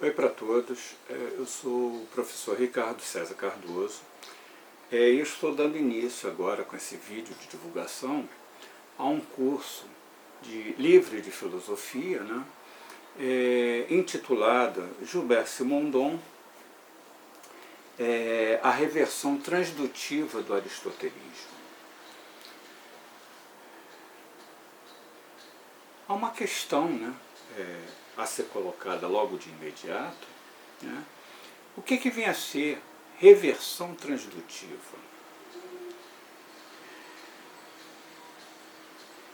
Oi para todos, eu sou o professor Ricardo César Cardoso e estou dando início agora com esse vídeo de divulgação a um curso livre de filosofia, né, intitulado Gilbert Simondon, a reversão transdutiva do aristotelismo. Há uma questão, né, a ser colocada logo de imediato, né? O que vem a ser reversão transdutiva?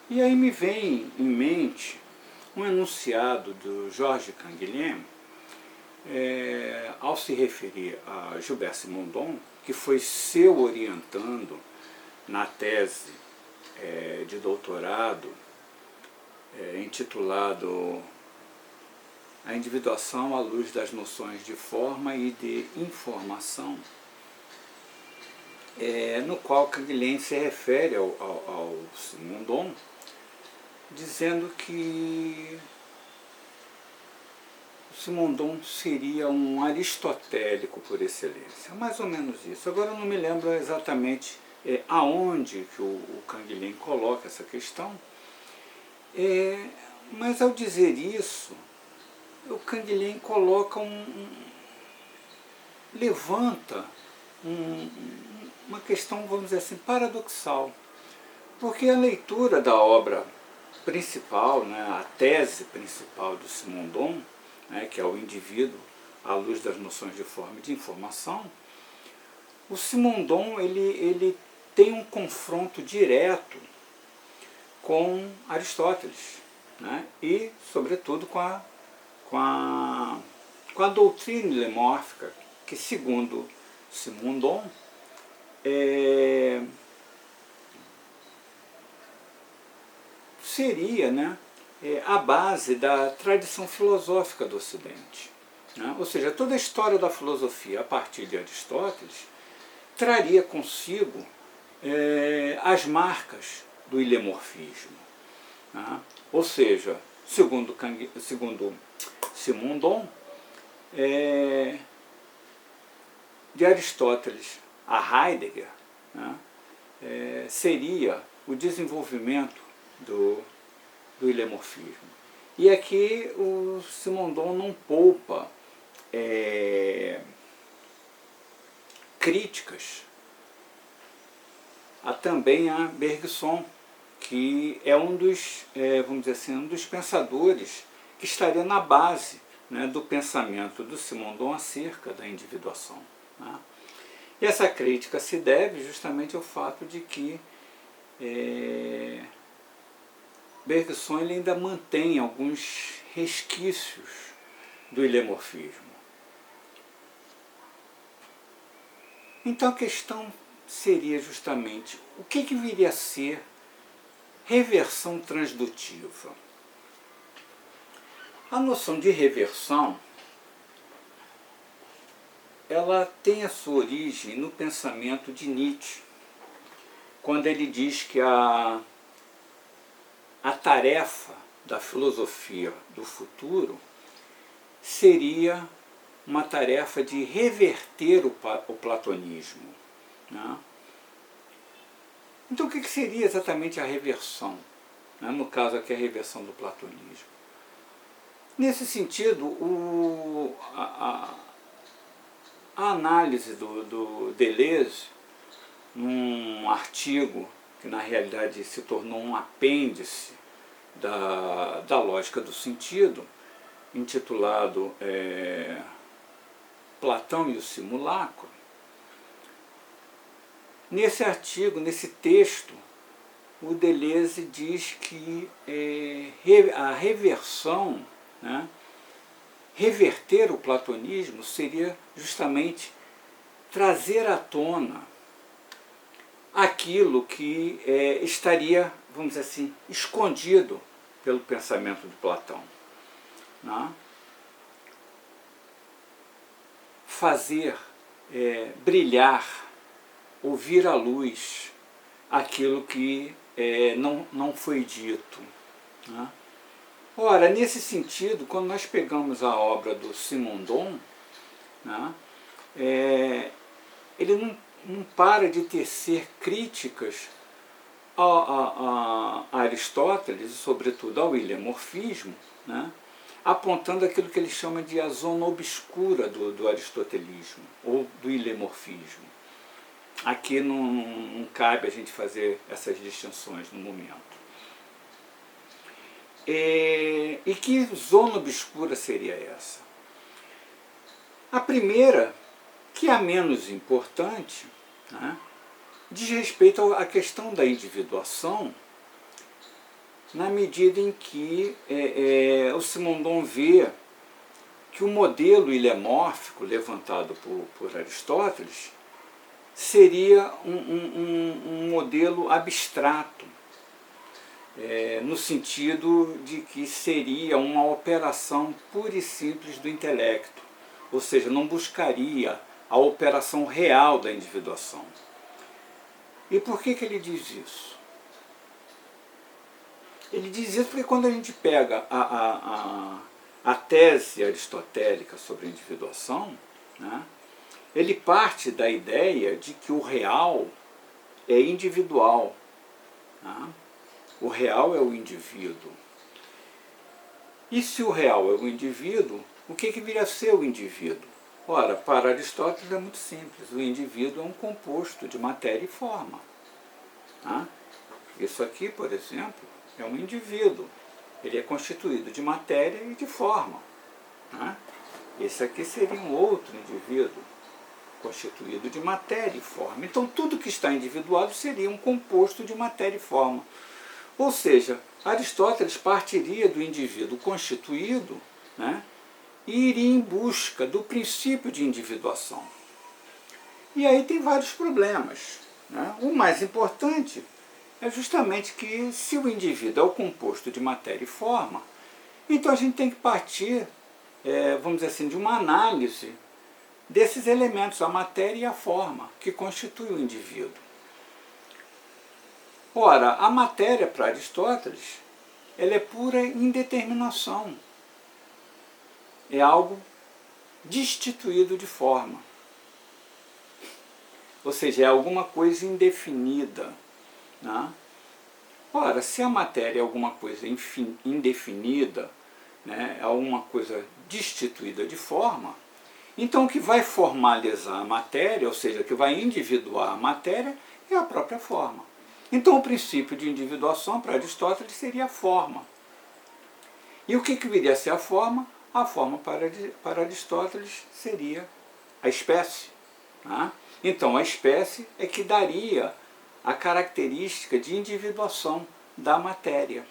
E aí me vem em mente um enunciado do Georges Canguilhem, ao se referir a Gilbert Simondon, que foi seu orientando na tese de doutorado intitulado A Individuação à Luz das Noções de Forma e de Informação, no qual Canguilhem se refere ao Simondon, dizendo que o Simondon seria um aristotélico por excelência, mais ou menos isso. Agora eu não me lembro exatamente aonde que o Canguilhem coloca essa questão, mas ao dizer isso, o Canguilhem coloca levanta uma questão, vamos dizer assim, paradoxal, porque a leitura da obra principal, né, a tese principal do Simondon, né, que é o indivíduo à luz das noções de forma e de informação, o Simondon ele tem um confronto direto com Aristóteles, né, e, sobretudo, com a doutrina ilemórfica, que, segundo Simondon, seria, né, a base da tradição filosófica do Ocidente, né? Ou seja, toda a história da filosofia a partir de Aristóteles traria consigo as marcas do ilemorfismo, né? Ou seja, segundo Simondon, de Aristóteles a Heidegger, né, seria o desenvolvimento do ilemorfismo. E aqui o Simondon não poupa críticas também a Bergson, que é um dos, vamos dizer assim, um dos pensadores que estaria na base, né, do pensamento do Simondon acerca da individuação, né? E essa crítica se deve justamente ao fato de que Bergson ele ainda mantém alguns resquícios do ilemorfismo. Então a questão seria justamente o que viria a ser reversão transdutiva. A noção de reversão, ela tem a sua origem no pensamento de Nietzsche, quando ele diz que a tarefa da filosofia do futuro seria uma tarefa de reverter o platonismo, né? Então o que seria exatamente a reversão, né? No caso aqui a reversão do platonismo. Nesse sentido, a análise do Deleuze, num artigo que na realidade se tornou um apêndice da lógica do sentido, intitulado Platão e o Simulacro. Nesse artigo, nesse texto, o Deleuze diz que a reversão, né, reverter o platonismo seria justamente trazer à tona aquilo que estaria, vamos dizer assim, escondido pelo pensamento de Platão, né? Fazer brilhar, ouvir à luz aquilo que não foi dito, né? Ora, nesse sentido, quando nós pegamos a obra do Simondon, né, ele não para de tecer críticas a Aristóteles, e sobretudo ao heliomorfismo, né, apontando aquilo que ele chama de a zona obscura do aristotelismo, ou do heliomorfismo. Aqui não cabe a gente fazer essas distinções no momento. E que zona obscura seria essa? A primeira, que é a menos importante, né, diz respeito à questão da individuação, na medida em que o Simondon vê que o modelo heliomórfico levantado por Aristóteles seria um modelo abstrato, no sentido de que seria uma operação pura e simples do intelecto, ou seja, não buscaria a operação real da individuação. E por que ele diz isso? Ele diz isso porque quando a gente pega a tese aristotélica sobre a individuação, né, ele parte da ideia de que o real é individual. Né? O real é o indivíduo. E se o real é o indivíduo, o que viria a ser o indivíduo? Ora, para Aristóteles é muito simples. O indivíduo é um composto de matéria e forma. Tá? Isso aqui, por exemplo, é um indivíduo. Ele é constituído de matéria e de forma. Tá? Esse aqui seria um outro indivíduo, constituído de matéria e forma. Então, tudo que está individuado seria um composto de matéria e forma. Ou seja, Aristóteles partiria do indivíduo constituído, né, e iria em busca do princípio de individuação. E aí tem vários problemas. Né? O mais importante é justamente que, se o indivíduo é o composto de matéria e forma, então a gente tem que partir, vamos dizer assim, de uma análise desses elementos, a matéria e a forma, que constituem o indivíduo. Ora, a matéria para Aristóteles, ela é pura indeterminação. É algo destituído de forma. Ou seja, é alguma coisa indefinida. Né? Ora, se a matéria é alguma coisa indefinida, né, é alguma coisa destituída de forma, então o que vai formalizar a matéria, ou seja, o que vai individuar a matéria, é a própria forma. Então o princípio de individuação para Aristóteles seria a forma. E o que viria a ser a forma? A forma para Aristóteles seria a espécie. Né? Então a espécie é que daria a característica de individuação da matéria.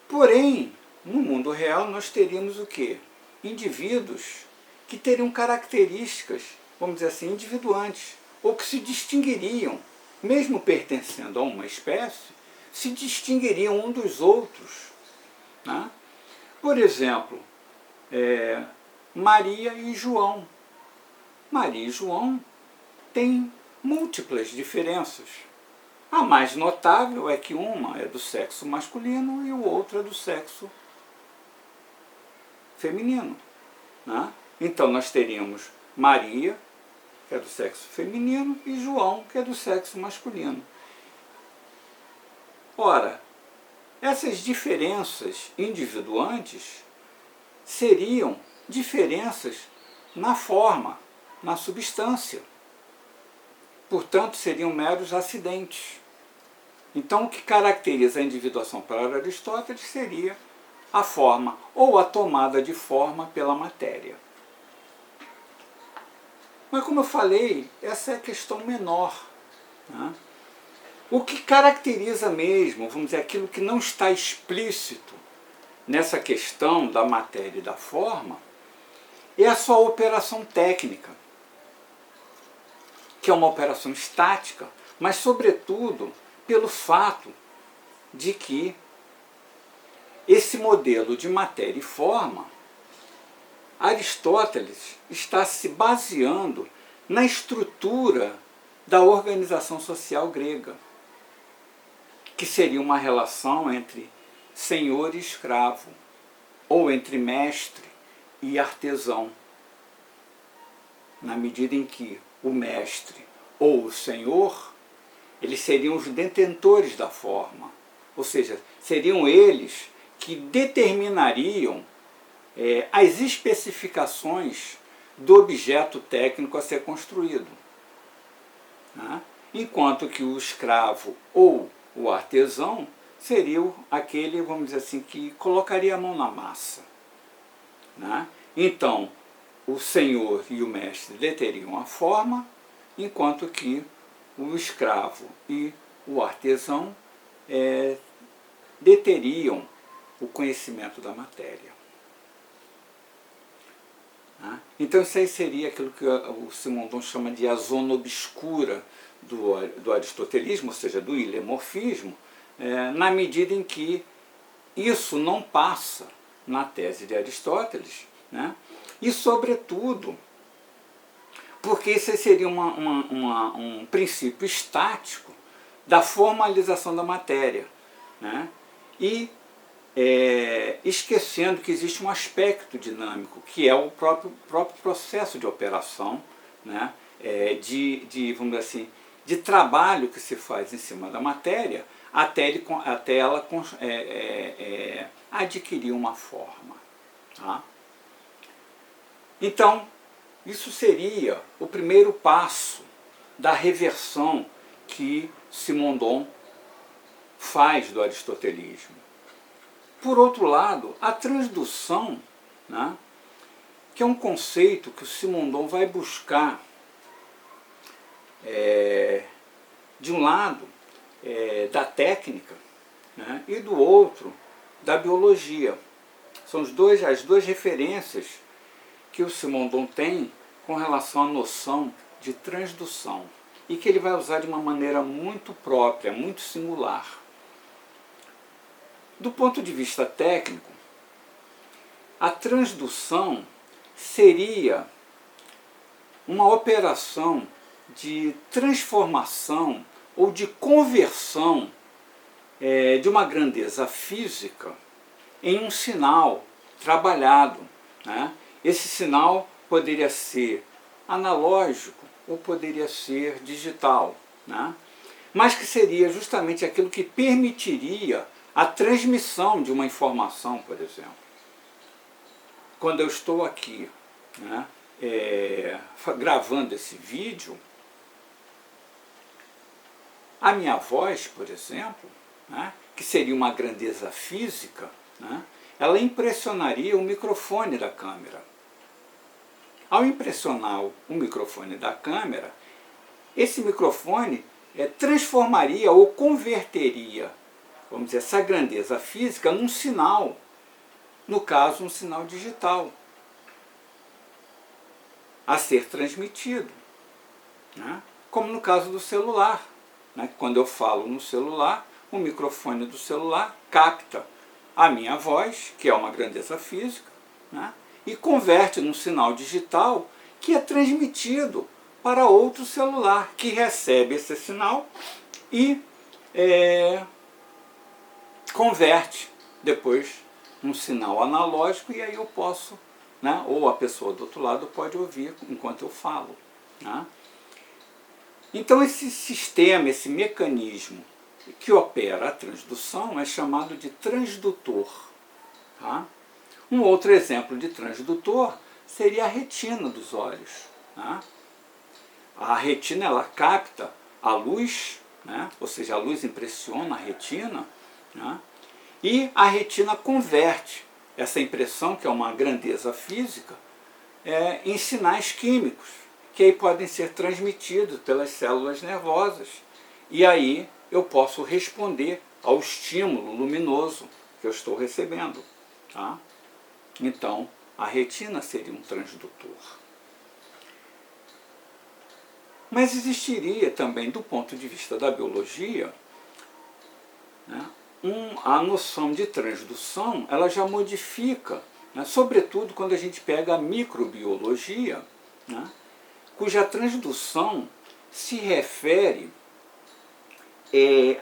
Porém, no mundo real nós teríamos o quê? Indivíduos que teriam características, vamos dizer assim, individuantes, ou que se distinguiriam, mesmo pertencendo a uma espécie, se distinguiriam um dos outros. Né? Por exemplo, Maria e João. Maria e João têm múltiplas diferenças. A mais notável é que uma é do sexo masculino e o outro é do sexo feminino. Né? Então nós teríamos Maria, que é do sexo feminino, e João, que é do sexo masculino. Ora, essas diferenças individuantes seriam diferenças na forma, na substância. Portanto, seriam meros acidentes. Então, o que caracteriza a individuação para Aristóteles seria a forma, ou a tomada de forma pela matéria. Mas, como eu falei, essa é a questão menor. Né? O que caracteriza mesmo, vamos dizer, aquilo que não está explícito nessa questão da matéria e da forma, é a sua operação técnica, que é uma operação estática, mas, sobretudo, pelo fato de que esse modelo de matéria e forma, Aristóteles está se baseando na estrutura da organização social grega, que seria uma relação entre senhor e escravo, ou entre mestre e artesão, na medida em que o mestre ou o senhor, eles seriam os detentores da forma, ou seja, seriam eles que determinariam as especificações do objeto técnico a ser construído, né? Enquanto que o escravo ou o artesão seria aquele, vamos dizer assim, que colocaria a mão na massa, né? Então, o senhor e o mestre deteriam a forma, enquanto que o escravo e o artesão deteriam o conhecimento da matéria. Então isso aí seria aquilo que o Simondon chama de a zona obscura do aristotelismo, ou seja, do ilemorfismo, na medida em que isso não passa na tese de Aristóteles, né? E sobretudo porque esse seria um princípio estático da formalização da matéria, né? E esquecendo que existe um aspecto dinâmico, que é o próprio processo de operação, né? Vamos dizer assim, de trabalho que se faz em cima da matéria até ela adquirir uma forma. Tá? Então, isso seria o primeiro passo da reversão que Simondon faz do aristotelismo. Por outro lado, a transdução, né, que é um conceito que o Simondon vai buscar, de um lado, da técnica, né, e do outro, da biologia. São as duas referências que o Simondon tem com relação à noção de transdução, e que ele vai usar de uma maneira muito própria, muito singular. Do ponto de vista técnico, a transdução seria uma operação de transformação ou de conversão de uma grandeza física em um sinal trabalhado, né? Esse sinal poderia ser analógico ou poderia ser digital, né? Mas que seria justamente aquilo que permitiria a transmissão de uma informação, por exemplo. Quando eu estou aqui, né, gravando esse vídeo, a minha voz, por exemplo, né, que seria uma grandeza física, né, ela impressionaria o microfone da câmera. Ao impressionar o microfone da câmera, esse microfone transformaria ou converteria, vamos dizer, essa grandeza física num sinal, no caso um sinal digital, a ser transmitido, né? Como no caso do celular, né? Quando eu falo no celular, o microfone do celular capta a minha voz, que é uma grandeza física, né? E converte num sinal digital que é transmitido para outro celular, que recebe esse sinal e converte depois num sinal analógico, e aí eu posso, né, ou a pessoa do outro lado pode ouvir enquanto eu falo, né? Então esse sistema, esse mecanismo que opera a transdução é chamado de transdutor. Tá? Um outro exemplo de transdutor seria a retina dos olhos. Tá? A retina, ela capta a luz, né? Ou seja, a luz impressiona a retina, né? E a retina converte essa impressão, que é uma grandeza física, em sinais químicos, que aí podem ser transmitidos pelas células nervosas. E aí eu posso responder ao estímulo luminoso que eu estou recebendo. Tá? Então, a retina seria um transdutor. Mas existiria também, do ponto de vista da biologia, né, a noção de transdução, ela já modifica, né, sobretudo quando a gente pega a microbiologia, né, cuja transdução se refere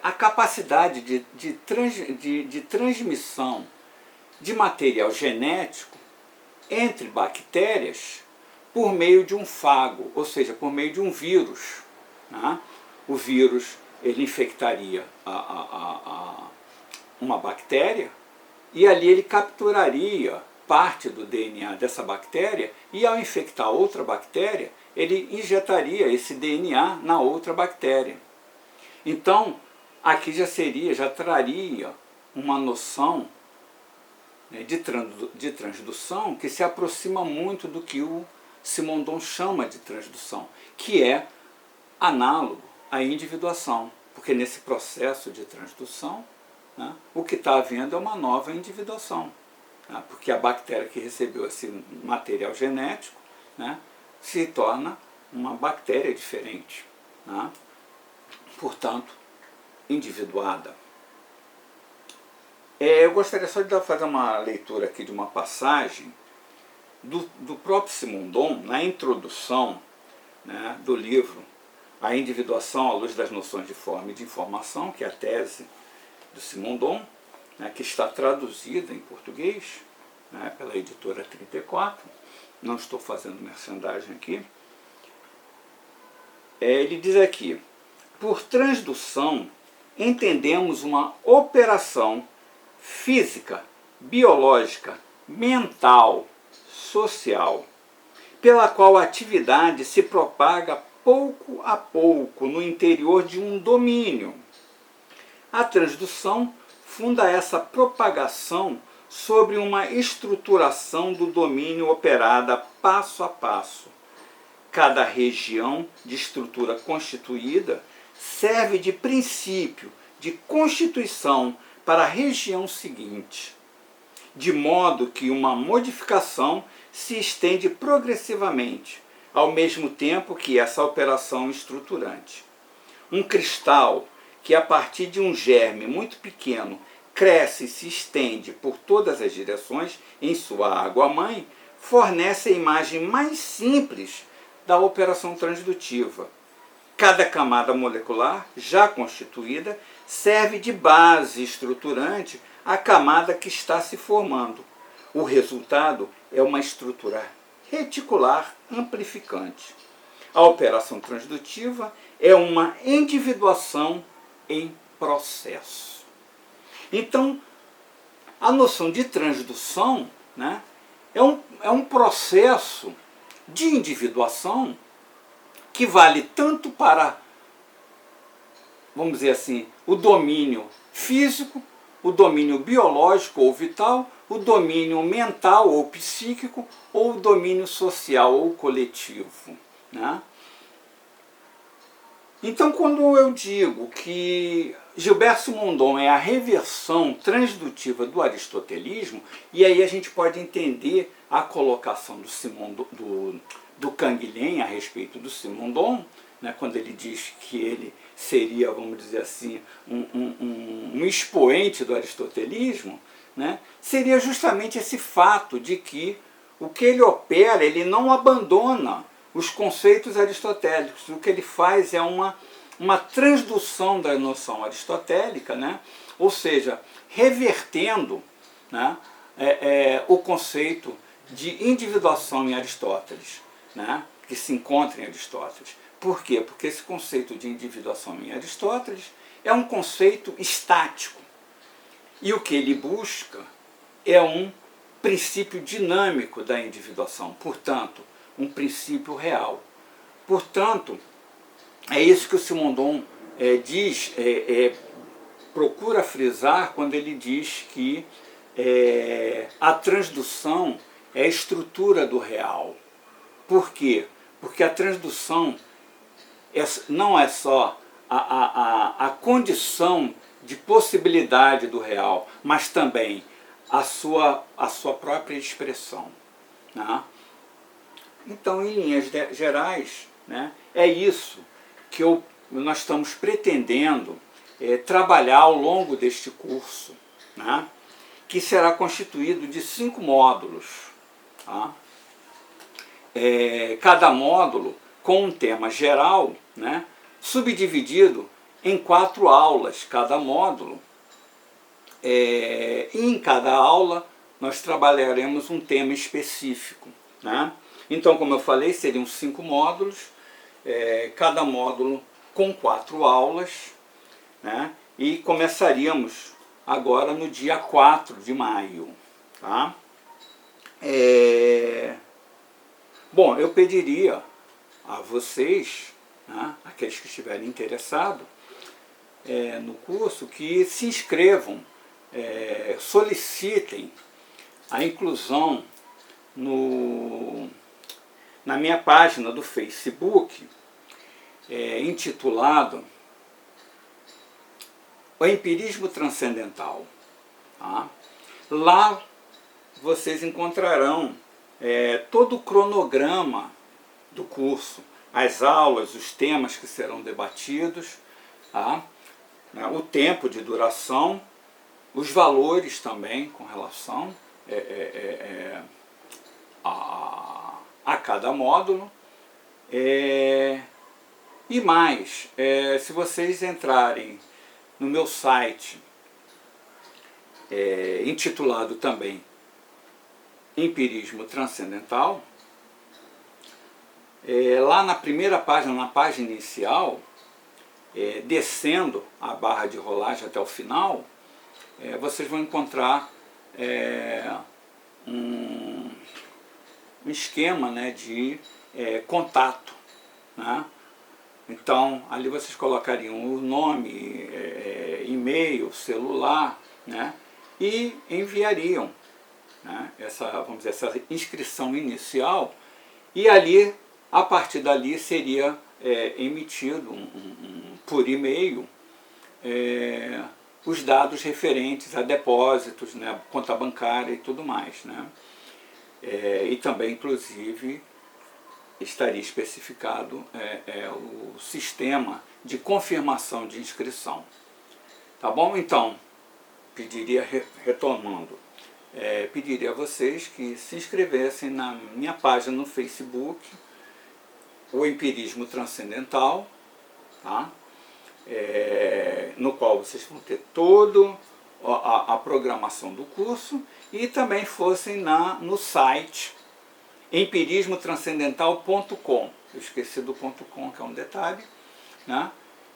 a capacidade de transmissão de material genético entre bactérias por meio de um fago, ou seja, por meio de um vírus. Né? O vírus ele infectaria uma bactéria e ali ele capturaria parte do DNA dessa bactéria e ao infectar outra bactéria, ele injetaria esse DNA na outra bactéria. Então, aqui já traria uma noção, né, de transdução que se aproxima muito do que o Simondon chama de transdução, que é análogo à individuação, porque nesse processo de transdução, né, o que está havendo é uma nova individuação, né, porque a bactéria que recebeu esse material genético, né, se torna uma bactéria diferente, né, portanto, individuada. Eu gostaria só de fazer uma leitura aqui de uma passagem do próprio Simondon, na introdução, né, do livro A Individuação à Luz das Noções de Forma e de Informação, que é a tese do Simondon, né, que está traduzida em português, né, pela editora 34, não estou fazendo merchandising aqui. Ele diz aqui: por transdução, entendemos uma operação física, biológica, mental, social, pela qual a atividade se propaga pouco a pouco no interior de um domínio. A transdução funda essa propagação sobre uma estruturação do domínio operada passo a passo. Cada região de estrutura constituída serve de princípio de constituição para a região seguinte, de modo que uma modificação se estende progressivamente, ao mesmo tempo que essa operação estruturante. Um cristal que, a partir de um germe muito pequeno, cresce e se estende por todas as direções em sua água-mãe, fornece a imagem mais simples da operação transdutiva. Cada camada molecular, já constituída, serve de base estruturante à camada que está se formando. O resultado é uma estrutura reticular amplificante. A operação transdutiva é uma individuação em processo. Então, a noção de transdução, né, é um processo de individuação que vale tanto para, vamos dizer assim, o domínio físico, o domínio biológico ou vital, o domínio mental ou psíquico, ou o domínio social ou coletivo, né? Então, quando eu digo que Gilbert Simondon é a reversão transdutiva do aristotelismo, e aí a gente pode entender a colocação do Canguilhem a respeito do Simondon, né, quando ele diz que ele seria, vamos dizer assim, um expoente do aristotelismo, né, seria justamente esse fato de que o que ele opera, ele não abandona os conceitos aristotélicos. O que ele faz é uma transdução da noção aristotélica, né, ou seja, revertendo, né, o conceito de individuação em Aristóteles, né, que se encontra em Aristóteles. Por quê? Porque esse conceito de individuação em Aristóteles é um conceito estático. E o que ele busca é um princípio dinâmico da individuação, portanto, um princípio real. Portanto, é isso que o Simondon procura frisar quando ele diz que a transdução é a estrutura do real. Por quê? Porque a transdução não é só a condição de possibilidade do real, mas também a sua própria expressão, né? Então, em linhas gerais, né, é isso que nós estamos pretendendo trabalhar ao longo deste curso, né, que será constituído de 5 módulos. Tá? Cada módulo com um tema geral, né, subdividido em 4 aulas cada módulo, e em cada aula nós trabalharemos um tema específico, né? Então, como eu falei, seriam 5 módulos, cada módulo com 4 aulas, né? E começaríamos agora no dia 4 de maio. Tá? Bom, eu pediria a vocês, né, aqueles que estiverem interessados no curso, que se inscrevam, solicitem a inclusão na minha página do Facebook, intitulado O Empirismo Transcendental. Tá? Lá vocês encontrarão todo o cronograma do curso, as aulas, os temas que serão debatidos, tá? O tempo de duração, os valores também com relação a cada módulo. E mais, se vocês entrarem no meu site, intitulado também Empirismo Transcendental, lá na primeira página, na página inicial, descendo a barra de rolagem até o final, vocês vão encontrar um esquema, né, de contato, né? Então, ali vocês colocariam o nome, e-mail, celular, né, e enviariam, né, vamos dizer, essa inscrição inicial, e ali, a partir dali, seria emitido por e-mail os dados referentes a depósitos, né, conta bancária e tudo mais, né? E também, inclusive, estaria especificado o sistema de confirmação de inscrição. Tá bom? Então, pediria, retomando, pediria a vocês que se inscrevessem na minha página no Facebook, O Empirismo Transcendental, tá? No qual vocês vão ter toda a programação do curso, e também fossem no site empirismotranscendental.com. Eu esqueci do .com, que é um detalhe, né?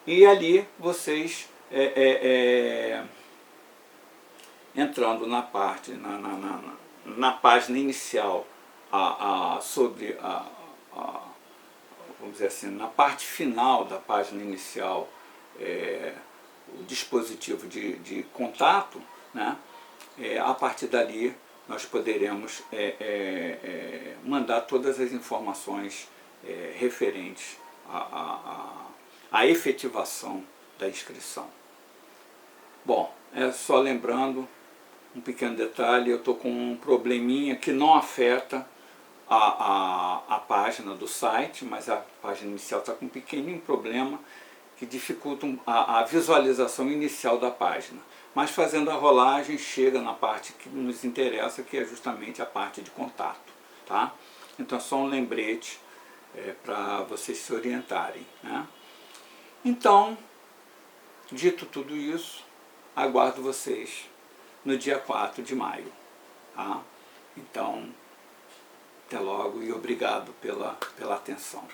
E ali vocês, entrando na parte, na página inicial, sobre vamos dizer assim, na parte final da página inicial, o dispositivo de contato, né? A partir dali nós poderemos mandar todas as informações referentes à efetivação da inscrição. Bom, só lembrando um pequeno detalhe, eu estou com um probleminha que não afeta a página do site, mas a página inicial está com um pequenininho problema que dificulta a visualização inicial da página. Mas fazendo a rolagem chega na parte que nos interessa, que é justamente a parte de contato. Tá? Então é só um lembrete para vocês se orientarem, né? Então, dito tudo isso, aguardo vocês no dia 4 de maio. Tá? Então, até logo e obrigado pela atenção.